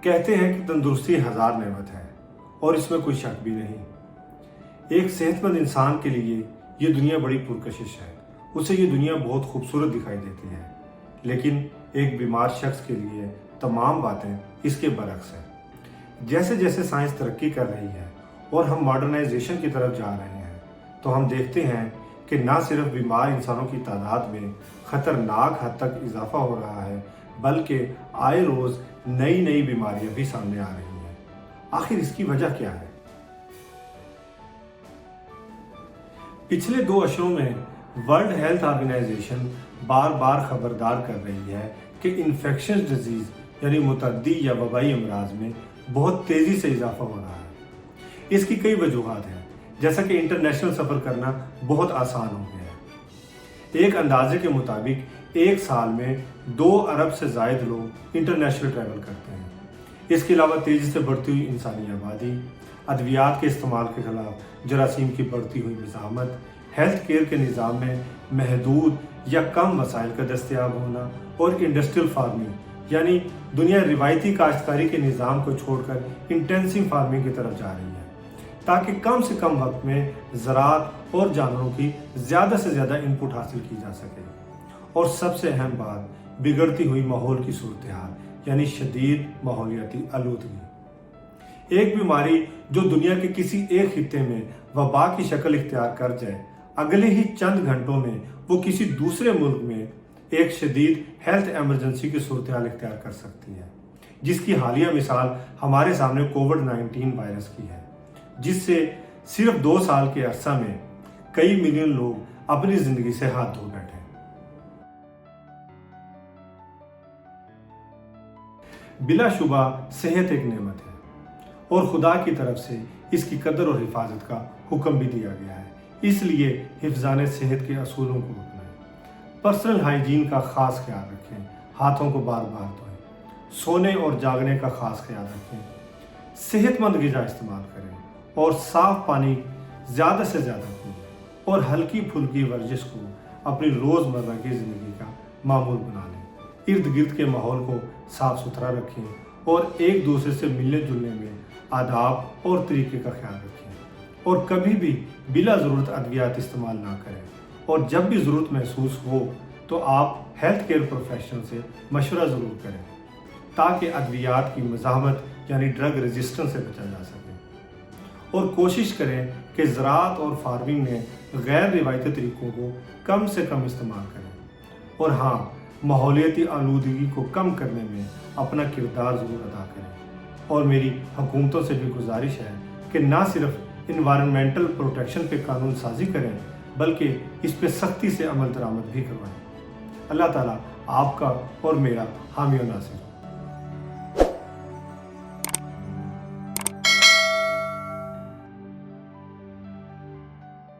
کہتے ہیں کہ تندرستی ہزار نعمت ہے اور اس میں کوئی شک بھی نہیں۔ ایک صحت مند انسان کے لیے یہ دنیا بڑی پرکشش ہے، اسے یہ دنیا بہت خوبصورت دکھائی دیتی ہے، لیکن ایک بیمار شخص کے لیے تمام باتیں اس کے برعکس ہیں۔ جیسے جیسے سائنس ترقی کر رہی ہے اور ہم ماڈرنائزیشن کی طرف جا رہے ہیں تو ہم دیکھتے ہیں کہ نہ صرف بیمار انسانوں کی تعداد میں خطرناک حد تک اضافہ ہو رہا ہے بلکہ آئے روز نئی بیماریاں بھی سامنے آ رہی ہیں۔ آخر اس کی وجہ کیا ہے؟ پچھلے 2 اشروں میں ورلڈ ہیلتھ آرگنائزیشن بار بار خبردار کر رہی ہے کہ انفیکشس ڈیزیز یعنی متعدی یا وبائی امراض میں بہت تیزی سے اضافہ ہو رہا ہے۔ اس کی کئی وجوہات ہیں، جیسا کہ انٹرنیشنل سفر کرنا بہت آسان ہو گیا ہے۔ ایک اندازے کے مطابق ایک سال میں 2 ارب سے زائد لوگ انٹرنیشنل ٹریول کرتے ہیں۔ اس کے علاوہ تیزی سے بڑھتی ہوئی انسانی آبادی، ادویات کے استعمال کے خلاف جراثیم کی بڑھتی ہوئی مزاحمت، ہیلتھ کیئر کے نظام میں محدود یا کم وسائل کا دستیاب ہونا اور انڈسٹریل فارمنگ یعنی دنیا روایتی کاشتکاری کے نظام کو چھوڑ کر انٹینسیو فارمنگ کی طرف جا رہی ہے تاکہ کم سے کم وقت میں زراعت اور جانوروں کی زیادہ سے زیادہ انپٹ حاصل کی جا سکے۔ اور سب سے اہم بات، بگڑتی ہوئی ماحول کی صورتحال یعنی شدید ماحولیاتی آلودگی۔ ایک بیماری جو دنیا کے کسی ایک خطے میں وبا کی شکل اختیار کر جائے، اگلے ہی چند گھنٹوں میں وہ کسی دوسرے ملک میں ایک شدید ہیلتھ ایمرجنسی کی صورتحال اختیار کر سکتی ہے، جس کی حالیہ مثال ہمارے سامنے کووڈ-19 وائرس کی ہے، جس سے صرف 2 سال کے عرصہ میں کئی ملین لوگ اپنی زندگی سے ہاتھ دھو بیٹھے۔ بلا شبہ صحت ایک نعمت ہے اور خدا کی طرف سے اس کی قدر اور حفاظت کا حکم بھی دیا گیا ہے، اس لیے حفظان صحت کے اصولوں کو اپنائیں۔ پرسنل ہائیجین کا خاص خیال رکھیں، ہاتھوں کو بار بار دھوئیں، سونے اور جاگنے کا خاص خیال رکھیں، صحت مند غذا استعمال کریں اور صاف پانی زیادہ سے زیادہ پئیں اور ہلکی پھلکی ورزش کو اپنی روزمرہ کی زندگی کا معمول بنا لیں۔ ارد گرد کے ماحول کو صاف ستھرا رکھیں اور ایک دوسرے سے ملنے جلنے میں آداب اور طریقے کا خیال رکھیں اور کبھی بھی بلا ضرورت ادویات استعمال نہ کریں، اور جب بھی ضرورت محسوس ہو تو آپ ہیلتھ کیئر پروفیشنل سے مشورہ ضرور کریں تاکہ ادویات کی مزاحمت یعنی ڈرگ ریزسٹنس سے بچا جا سکے، اور کوشش کریں کہ زراعت اور فارمنگ میں غیر روایتی طریقوں کو کم سے کم استعمال کریں، اور ہاں، ماحولیاتی آلودگی کو کم کرنے میں اپنا کردار ضرور ادا کریں۔ اور میری حکومتوں سے بھی گزارش ہے کہ نہ صرف انوائرمنٹل پروٹیکشن پہ قانون سازی کریں بلکہ اس پہ سختی سے عمل درآمد بھی کروائیں۔ اللہ تعالیٰ آپ کا اور میرا حامی و ناصر ہو۔